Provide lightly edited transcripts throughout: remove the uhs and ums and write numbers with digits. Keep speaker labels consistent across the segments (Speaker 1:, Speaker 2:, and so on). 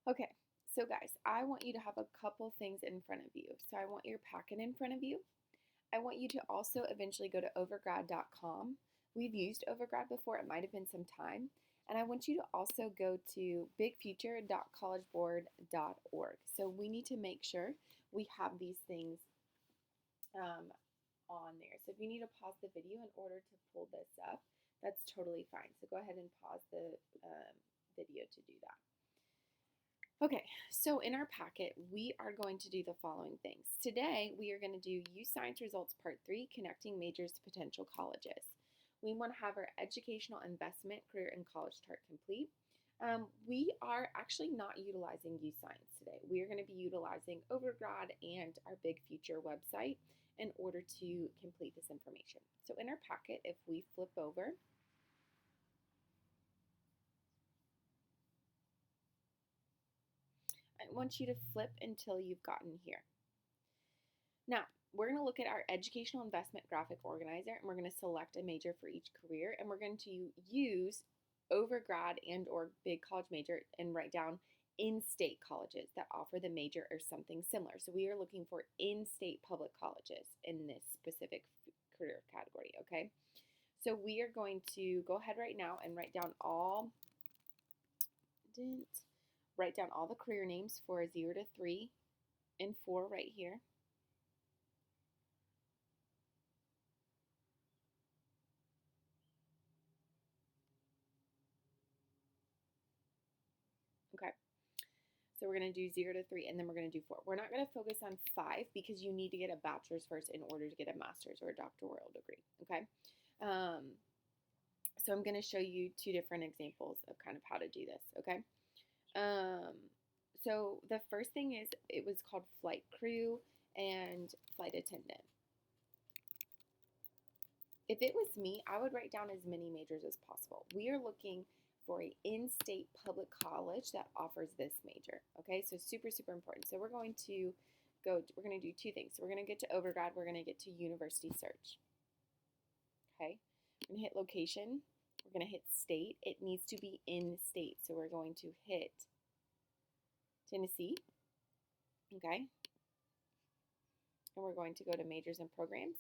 Speaker 1: Okay, so guys, I want you to have a couple things in front of you. So I want your packet in front of you. I want you to also eventually go to overgrad.com. We've used Overgrad before, it might have been some time. And I want you to also go to bigfuture.collegeboard.org. So we need to make sure we have these things on there. So if you need to pause the video in order to pull this up, that's totally fine. So go ahead and pause the video to do that. Okay, so in our packet, we are going to do the following things. Today, we are going to do U Science Results Part 3, Connecting Majors to Potential Colleges. We want to have our Educational Investment, Career, and College Chart complete. We are actually not utilizing U Science today. We are going to be utilizing Overgrad and our Big Future website in order to complete this information. So in our packet, if we flip over, I want you to flip until you've gotten here. Now, we're going to look at our educational investment graphic organizer, and we're going to select a major for each career, and we're going to use Overgrad and or big college major and write down in-state colleges that offer the major or something similar. So we are looking for in-state public colleges in this specific career category, okay? So we are going to go ahead right now and write down all the career names for 0 to 3 and 4 right here. Okay. So we're going to do 0 to 3, and then we're going to do 4. We're not going to focus on 5 because you need to get a bachelor's first in order to get a master's or a doctoral degree, okay? So I'm going to show you 2 different examples of kind of how to do this, okay? So the first thing is it was called flight crew and flight attendant. If it was me, I would write down as many majors as possible. We are looking for an in-state public college that offers this major. Okay, so super, super important. So we're going to do 2 things. So we're going to get to Overgrad, we're going to get to university search. Okay, we're going to hit location, we're going to hit state. It needs to be in state, so we're going to hit Tennessee. Okay, and we're going to go to majors and programs.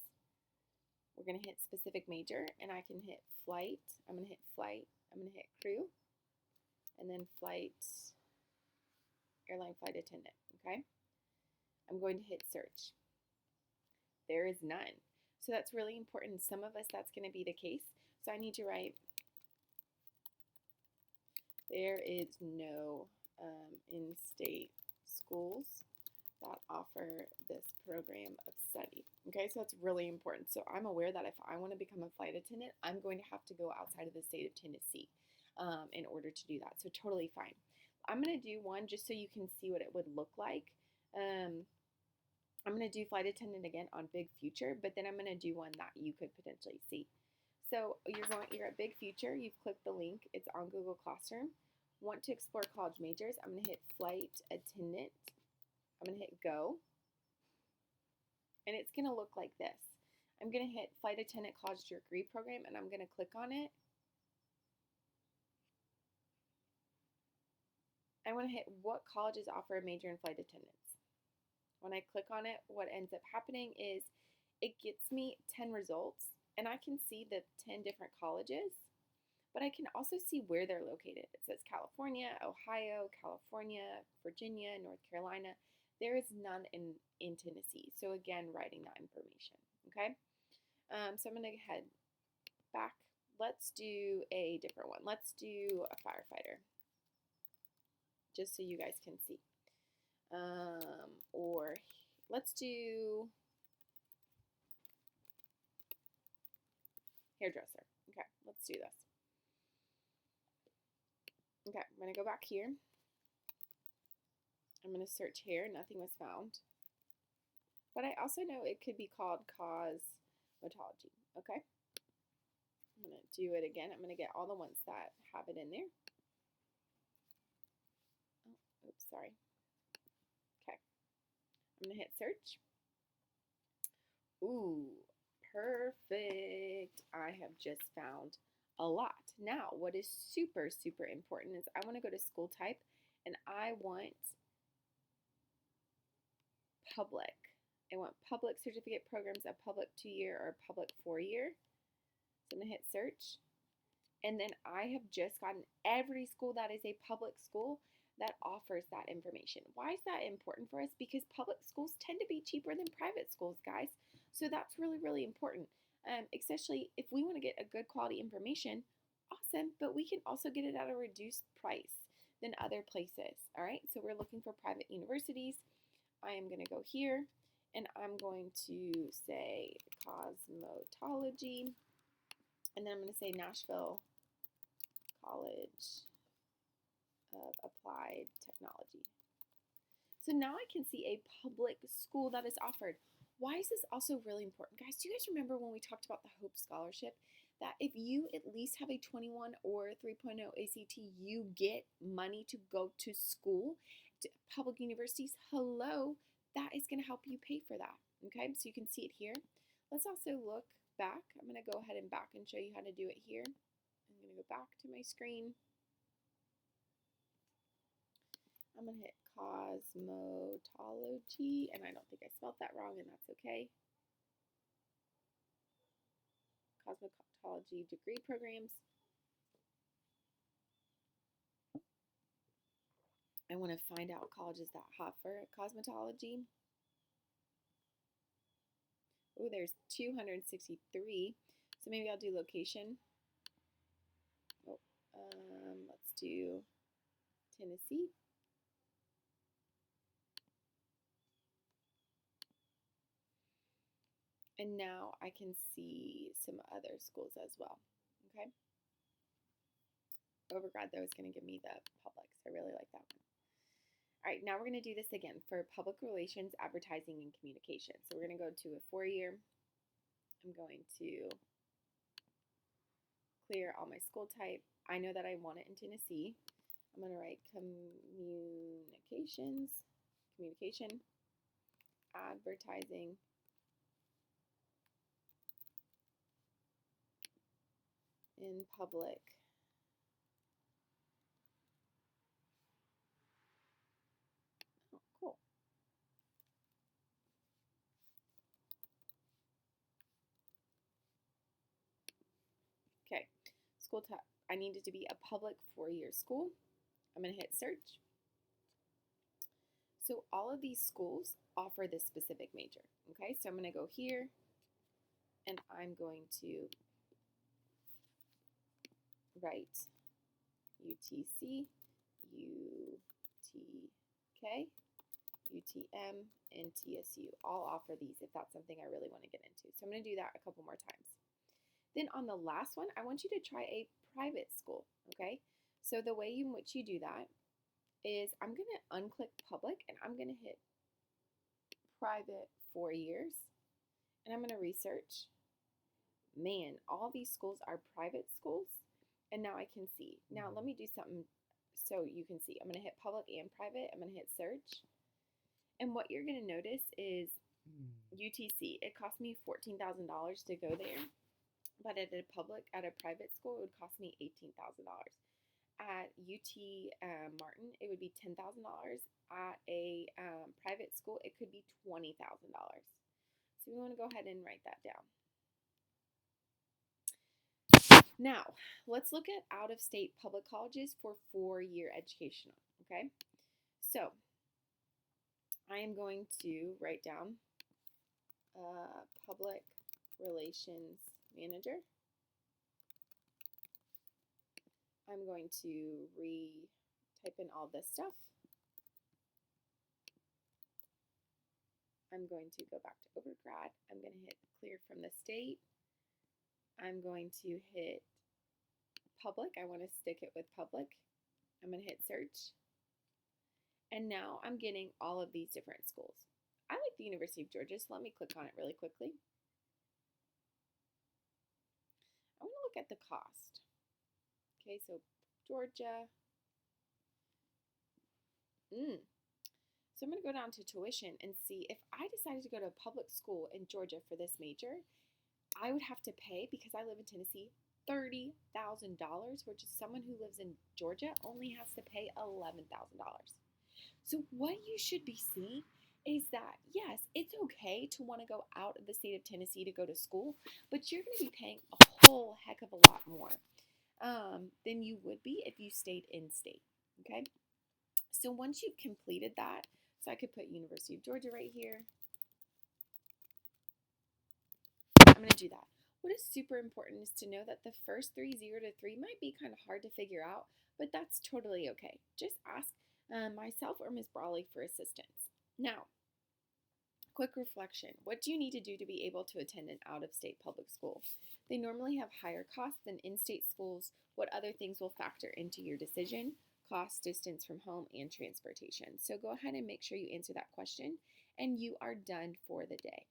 Speaker 1: We're going to hit specific major, and I can hit flight. I'm going to hit flight. I'm going to hit crew, and then airline flight attendant, okay? I'm going to hit search. There is none. So that's really important. Some of us, that's going to be the case. So I need to write, there is no in-state schools that offer this program of study. Okay, so that's really important. So I'm aware that if I want to become a flight attendant, I'm going to have to go outside of the state of Tennessee in order to do that. So totally fine. I'm going to do one just so you can see what it would look like. I'm going to do flight attendant again on Big Future, but then I'm going to do one that you could potentially see. So you're at Big Future, you've clicked the link, it's on Google Classroom. Want to explore college majors, I'm going to hit flight attendant. I'm going to hit go, and it's going to look like this. I'm going to hit flight attendant college degree program, and I'm going to click on it. I want to hit what colleges offer a major in flight attendance. When I click on it, what ends up happening is it gets me 10 results, and I can see the 10 different colleges, but I can also see where they're located. It says California, Ohio, California, Virginia, North Carolina. There is none in Tennessee. So again, writing that information, okay? So I'm going to head back. Let's do a different one. Let's do a firefighter, just so you guys can see. Or let's do hairdresser. Okay, let's do this. Okay, I'm going to go back here. I'm going to search hair. Nothing was found. But I also know it could be called cosmetology. Okay? I'm going to do it again. I'm going to get all the ones that have it in there. Oh, oops, sorry. Okay. I'm going to hit search. Ooh, perfect. I have just found a lot. Now, what is super, super important is I want to go to school type, and I want public. I want public certificate programs, a public 2-year or a public 4-year. So I'm going to hit search. And then I have just gotten every school that is a public school that offers that information. Why is that important for us? Because public schools tend to be cheaper than private schools, guys. So that's really, really important, especially if we want to get a good quality information. Awesome, but we can also get it at a reduced price than other places. All right, so we're looking for private universities. I am going to go here, and I'm going to say cosmetology, and then I'm going to say Nashville College of Applied Technology. So now I can see a public school that is offered. Why is this also really important? Guys, do you guys remember when we talked about the Hope Scholarship? That if you at least have a 21 or 3.0 ACT, you get money to go to school, to public universities. Hello, that is going to help you pay for that. Okay, so you can see it here. Let's also look back. I'm going to go ahead and back and show you how to do it here. I'm going to go back to my screen. I'm going to hit cosmetology, and I don't think I spelled that wrong, and that's okay. Cosmetology degree programs. I want to find out colleges that offer cosmetology. Oh, there's 263. So maybe I'll do location. Oh, let's do Tennessee. And now I can see some other schools as well. Okay. Overgrad, though, is going to give me the public, so I really like that one. All right, now we're going to do this again for public relations, advertising, and communication. So we're going to go to a 4-year. I'm going to clear all my school type. I know that I want it in Tennessee. I'm going to write communication, advertising, in public. Oh, cool. Okay, school type. I need it to be a public 4-year school. I'm going to hit search. So all of these schools offer this specific major. Okay, so I'm going to go here, and I'm going to write UTC, UTK, UTM, and TSU. All offer these if that's something I really want to get into. So I'm going to do that a couple more times. Then on the last one, I want you to try a private school, okay? So the way in which you do that is I'm going to unclick public, and I'm going to hit private 4 years, and I'm going to research. Man, all these schools are private schools, and now I can see. Now let me do something so you can see. I'm going to hit public and private. I'm going to hit search, and what you're going to notice is UTC. It cost me $14,000 to go there. But at a private school, it would cost me $18,000. At UT Martin, it would be $10,000. At a private school, it could be $20,000. So we want to go ahead and write that down. Now, let's look at out-of-state public colleges for 4-year educational, okay? So, I am going to write down public relations manager. I'm going to type in all this stuff. I'm going to go back to Overgrad. I'm going to hit clear from the state. I'm going to hit public. I want to stick it with public. I'm going to hit search. And now I'm getting all of these different schools. I like the University of Georgia, so let me click on it really quickly. I want to look at the cost. Okay, so Georgia. So I'm going to go down to tuition and see if I decided to go to a public school in Georgia for this major, I would have to pay, because I live in Tennessee, $30,000, which is someone who lives in Georgia only has to pay $11,000. So, what you should be seeing is that, yes, it's okay to want to go out of the state of Tennessee to go to school, but you're going to be paying a whole heck of a lot more than you would be if you stayed in state. Okay? So, once you've completed that, so I could put University of Georgia right here. I'm going to do that. What is super important is to know that the first 0 to 3 might be kind of hard to figure out, but that's totally okay. Just ask myself or Ms. Brawley for assistance. Now, quick reflection. What do you need to do to be able to attend an out-of-state public school? They normally have higher costs than in-state schools. What other things will factor into your decision? Cost, distance from home, and transportation. So go ahead and make sure you answer that question, and you are done for the day.